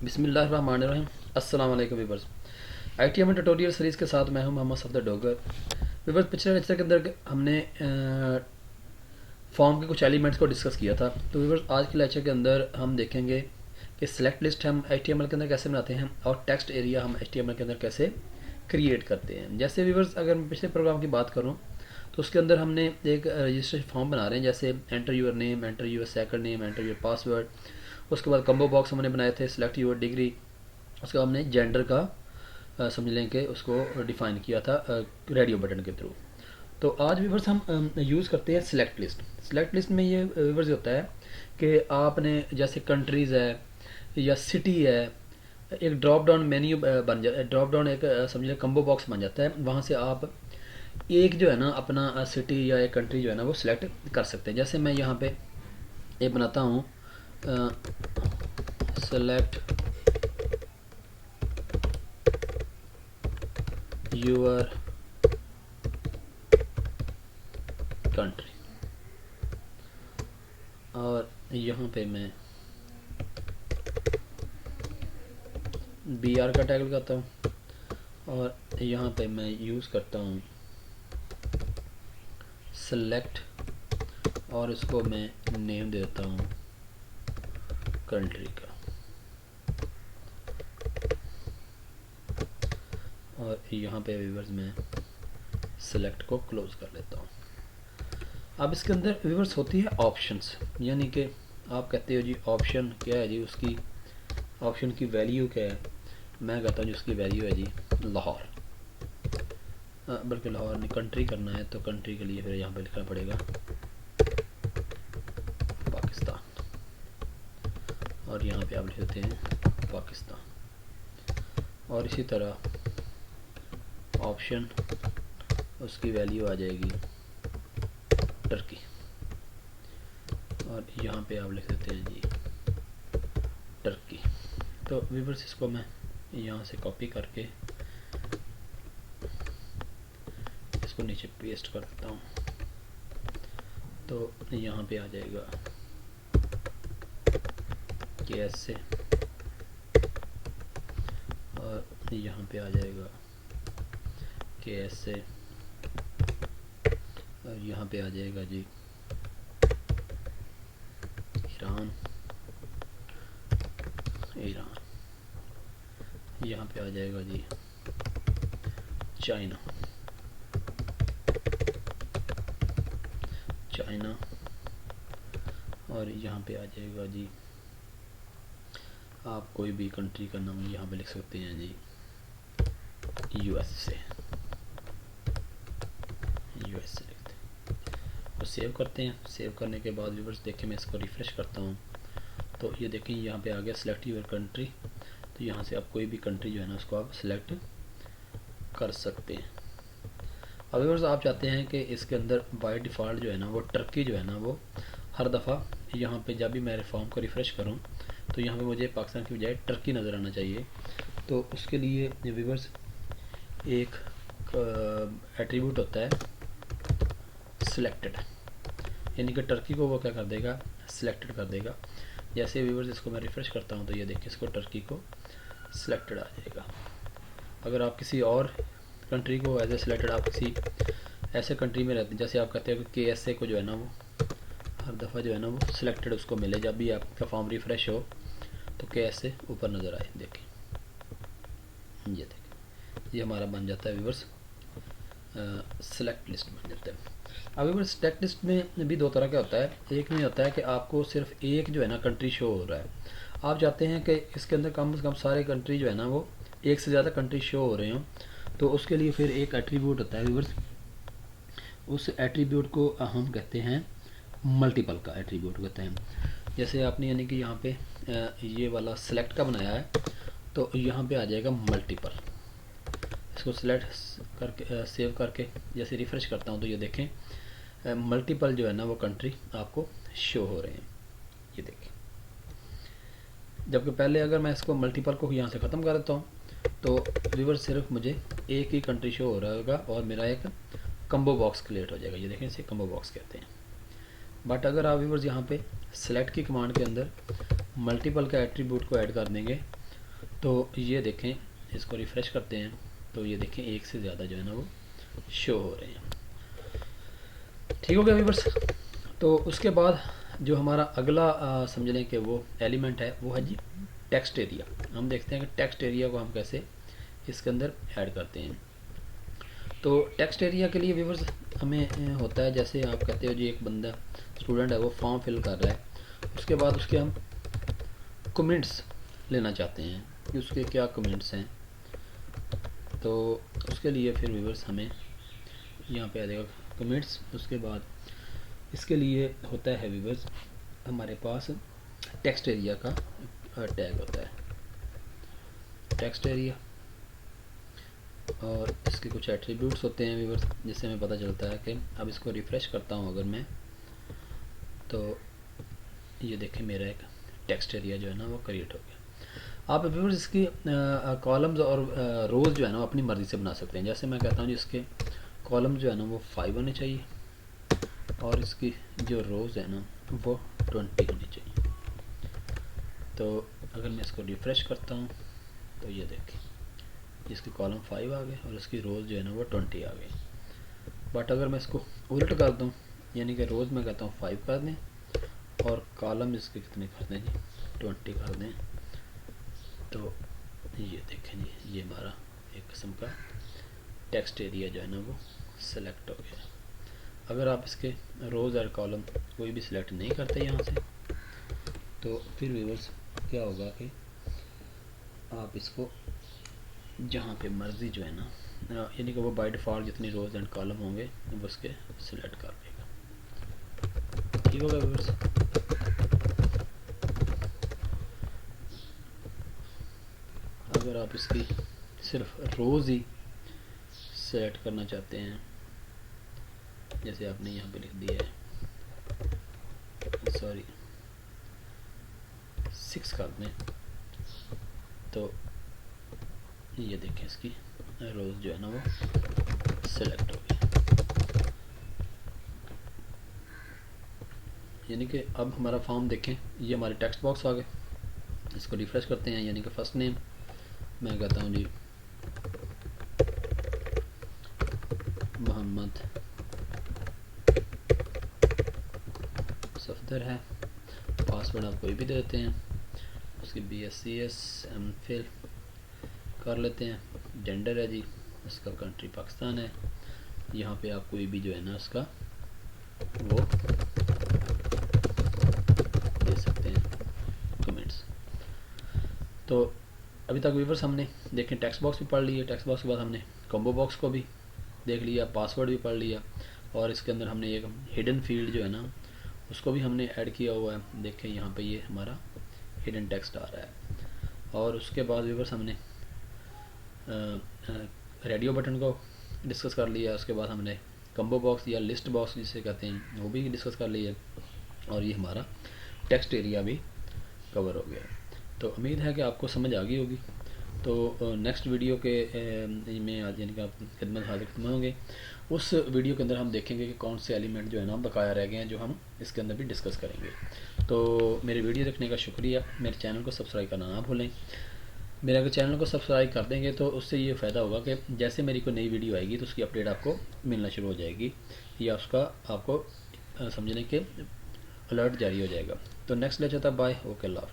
बिस्मिल्लाहिर्रहमानिर्रहीम। अस्सलाम वालेकुम व्यूअर्स। ITM ट्यूटोरियल सीरीज़ के साथ मैं हूं मोहम्मद सफदर डोगर। व्यूअर्स, पिछले लेक्चर के अंदर हमने फॉर्म के कुछ एलिमेंट्स को डिस्कस किया था। तो व्यूअर्स, आज के लेक्चर के अंदर हम देखेंगे कि सिलेक्ट लिस्ट हम HTML के अंदर कैसे बनाते हैं और टेक्स्ट एरिया हम HTML के अंदर कैसे क्रिएट करते हैं। जैसे व्यूअर्स, अगर मैं पिछले प्रोग्राम की बात करूँ तो उसके अंदर हमने एक रजिस्ट्रेशन फॉर्म बना रहे हैं, जैसे enter your name, enter your second name, enter your password. उसके बाद कम्बो बॉक्स हमने बनाए थे, सिलेक्ट यूर डिग्री। उसके बाद हमने जेंडर का समझ लें कि उसको डिफ़ाइन किया था रेडियो बटन के थ्रू। तो आज व्यूवर्स हम यूज़ करते हैं सिलेक्ट लिस्ट। सिलेक्ट लिस्ट में ये व्यूवर्स होता है कि आपने जैसे कंट्रीज़ है या सिटी है, एक ड्रॉप डाउन मेन्यू बन जाता, ड्रॉप डाउन एक समझ लें कम्बो बॉक्स बन जाता है। वहाँ से आप एक जो है ना अपना सिटी या एक कंट्री जो है ना वो सिलेक्ट कर सकते हैं। जैसे मैं यहाँ पे एक बनाता हूँ, सेलेक्ट यूर कंट्री, और यहाँ पे मैं BR का टैग लगाता हूँ और यहाँ पे मैं यूज़ करता हूँ सेलेक्ट और इसको मैं नेम देता हूँ कंट्री का, और यहाँ पे व्यूवर्स मैं सेलेक्ट को क्लोज कर लेता हूँ। अब इसके अंदर व्यूवर्स होती है ऑप्शंस, यानी कि आप कहते हो जी ऑप्शन क्या है जी, उसकी ऑप्शन की वैल्यू क्या है। मैं कहता हूँ जी उसकी वैल्यू है जी लाहौर, बल्कि लाहौर नहीं, कंट्री करना है तो कंट्री के लिए फिर यहाँ पे लिखना पड़ेगा पाकिस्तान, और यहाँ पे आप लिख देते हैं पाकिस्तान। और इसी तरह ऑप्शन उसकी वैल्यू आ जाएगी टर्की, और यहाँ पे आप लिख देते हैं जी टर्की। तो व्यूअर्स, इसको मैं यहाँ से कॉपी करके इसको नीचे पेस्ट कर देता हूँ, तो यहाँ पे आ जाएगा KS से, और यहाँ पे आ जाएगा KS से, और यहाँ पे आ जाएगा जी ईरान, यहाँ पे आ जाएगा जी चाइना, और यहाँ पे आ जाएगा जी, आप कोई भी कंट्री का नाम यहाँ पे लिख सकते हैं जी USA लिखते हैं और सेव करते हैं। सेव करने के बाद व्यूअर्स देखें, मैं इसको रिफ़्रेश करता हूँ तो ये देखें यहाँ पे आ गया सिलेक्ट यूर कंट्री। तो यहाँ से आप कोई भी कंट्री जो है ना उसको आप सिलेक्ट कर सकते हैं। अब व्यूअर्स, आप चाहते हैं कि इसके अंदर बाय डिफ़ॉल्ट जो है ना वो टर्की जो है ना वो हर दफ़ा यहाँ पे जब भी मैं फॉर्म को रिफ़्रेश करूँ तो यहाँ पे मुझे पाकिस्तान की बजाय टर्की नज़र आना चाहिए। तो उसके लिए व्यूअर्स एक एट्रीब्यूट होता है सिलेक्टेड, यानी कि टर्की को वो क्या कर देगा, सिलेक्टेड कर देगा। जैसे व्यूअर्स इसको मैं रिफ़्रेश करता हूँ तो ये देखिए इसको टर्की को सिलेक्टेड आ जाएगा। अगर आप किसी और कंट्री को एज ए सिलेक्टेड, आप किसी ऐसे कंट्री में रहते हैं, जैसे आप कहते हैं कि KSA को जो है ना वो हर दफ़ा जो है ना वो सिलेक्टेड उसको मिले, जब भी आपका फॉर्म रिफ़्रेश हो तो KSA ऊपर नज़र आए। देखें, ये देखें, ये हमारा बन जाता है व्यूअर्स सेलेक्ट लिस्ट बन जाता है। अब व्यूअर्स, सेलेक्ट लिस्ट में भी दो तरह का होता है। एक में होता है कि आपको सिर्फ एक जो है ना कंट्री शो हो रहा है, आप चाहते हैं कि इसके अंदर कम से कम सारे कंट्री जो है ना वो एक से ज़्यादा कंट्री शो हो रहे हों, तो उसके लिए फिर एक एट्रीब्यूट होता है व्यूअर्स। उस एट्रीब्यूट को हम कहते हैं मल्टीपल का एट्रीब्यूट कहते हैं। जैसे आपने यानी कि यहाँ पे ये वाला सेलेक्ट का बनाया है तो यहाँ पे आ जाएगा मल्टीपल। इसको सिलेक्ट करके सेव करके जैसे रिफ़्रेश करता हूँ तो ये देखें मल्टीपल जो है ना वो कंट्री आपको शो हो रहे हैं, ये देखें। जबकि पहले अगर मैं इसको मल्टीपल को यहाँ से ख़त्म कर देता हूँ तो व्यूअर सिर्फ मुझे एक ही कंट्री शो हो रहा होगा और मेरा एक कम्बो बॉक्स क्रिएट हो जाएगा। ये देखें, इसे कम्बो बॉक्स कहते हैं। बट अगर आप व्यूअर्स यहाँ पे सेलेक्ट की कमांड के अंदर मल्टीपल का एट्रीब्यूट को ऐड कर देंगे तो ये देखें, इसको रिफ़्रेश करते हैं तो ये देखें एक से ज़्यादा जो है ना वो शो हो रहे हैं। ठीक हो गया व्यूअर्स। तो उसके बाद जो हमारा अगला समझ लें कि वो एलिमेंट है वो है जी टेक्स्ट एरिया। हम देखते हैं कि टेक्स्ट एरिया को हम कैसे इसके अंदर ऐड करते हैं। तो टेक्स्ट एरिया के लिए व्यूअर्स हमें होता है, जैसे आप कहते हो जी एक बंदा स्टूडेंट है वो फॉर्म फिल कर रहा है, उसके बाद उसके हम कमेंट्स लेना चाहते हैं कि उसके क्या कमेंट्स हैं। तो उसके लिए फिर व्यूअर्स हमें यहाँ पे आ जाएगा कमेंट्स। उसके बाद इसके लिए होता है व्यूअर्स हमारे पास टेक्स्ट एरिया का टैग होता है, टेक्स्ट एरिया, और इसके कुछ एट्रीब्यूट्स होते हैं व्यूअर्स, जिससे हमें पता चलता है कि अब इसको रिफ़्रेश करता हूँ अगर मैं, तो ये देखें मेरा एक टेक्स्ट एरिया जो है ना वो क्रिएट हो गया। आप व्यूअर्स इसकी कॉलम्स और रोज़ जो है ना वो अपनी मर्ज़ी से बना सकते हैं। जैसे मैं कहता हूँ जी इसके कॉलम जो है ना वो 5 होने चाहिए और इसकी जो रोज़ है ना वो 20 होनी चाहिए। तो अगर मैं इसको रिफ़्रेश करता हूँ तो ये देखें इसके कॉलम 5 आ गए और इसकी रोज़ जो है ना वो 20 आ गई। बट अगर मैं इसको उल्ट कर दूँ, यानी कि रोज़ मैं कहता हूँ 5 कर दें और कॉलम इसके कितने कर दें जी 20 कर दें, तो ये देखें जी ये हमारा एक किस्म का टेक्स्ट एरिया जो है ना वो सिलेक्ट हो गया। अगर आप इसके रोज़ और कॉलम कोई भी सिलेक्ट नहीं करते यहाँ से, तो फिर व्यूअर्स क्या होगा कि आप इसको जहाँ पे मर्ज़ी जो है ना, यानी कि वो बाय डिफ़ॉल्ट जितनी रोज़ एंड कॉलम होंगे वो उसके सिलेक्ट कर देगा। ठीक होगा व्यूअर्स। अगर आप इसकी सिर्फ रोज़ ही सेलेक्ट करना चाहते हैं, जैसे आपने यहाँ पे लिख दिया है सॉरी 6 कर दें, तो ये देखें इसकी रोज़ जो है ना वो सिलेक्ट हो गई। यानी कि अब हमारा फॉर्म देखें, ये हमारे टेक्स्ट बॉक्स आ गए। इसको रिफ़्रेश करते हैं, यानी कि फ़र्स्ट नेम मैं कहता हूँ जी मोहम्मद सफदर है, पासवर्ड आप कोई भी दे देते हैं, उसकी BScs MPhil कर लेते हैं, जेंडर है जी उसका कंट्री पाकिस्तान है, यहाँ पे आप कोई भी जो है ना उसका वो दे सकते हैं कमेंट्स। तो अभी तक व्यूअर्स हमने देखें टेक्स्ट बॉक्स भी पढ़ लिया, टेक्स्ट बॉक्स के बाद हमने कॉम्बो बॉक्स को भी देख लिया, पासवर्ड भी पढ़ लिया, और इसके अंदर हमने एक हिडन फील्ड जो है ना उसको भी हमने ऐड किया हुआ है। देखें यहाँ पे ये हमारा हिडन टेक्स्ट आ रहा है। और उसके बाद व्यूअर्स हमने रेडियो बटन को डिस्कस कर लिया, उसके बाद हमने कम्बो बॉक्स या लिस्ट बॉक्स जिसे कहते हैं वो भी डिस्कस कर लिया, और ये हमारा टेक्स्ट एरिया भी कवर हो गया। तो उम्मीद है कि आपको समझ आ गई होगी। तो नेक्स्ट वीडियो के में आज यानी कि आप खिदमत हाजिर होंगे, उस वीडियो के अंदर हम देखेंगे कि कौन से एलिमेंट जो है ना बकाया रह गए हैं जो हम इसके अंदर भी डिस्कस करेंगे। तो मेरे वीडियो देखने का शुक्रिया। मेरे चैनल को सब्सक्राइब करना ना भूलें। मेरे अगर चैनल को सब्सक्राइब कर देंगे तो उससे ये फ़ायदा होगा कि जैसे मेरी कोई नई वीडियो आएगी तो उसकी अपडेट आपको मिलना शुरू हो जाएगी, या उसका आपको समझने के अलर्ट जारी हो जाएगा। तो नेक्स्ट लेक्चर तक बाय, ओके, अल्लाह।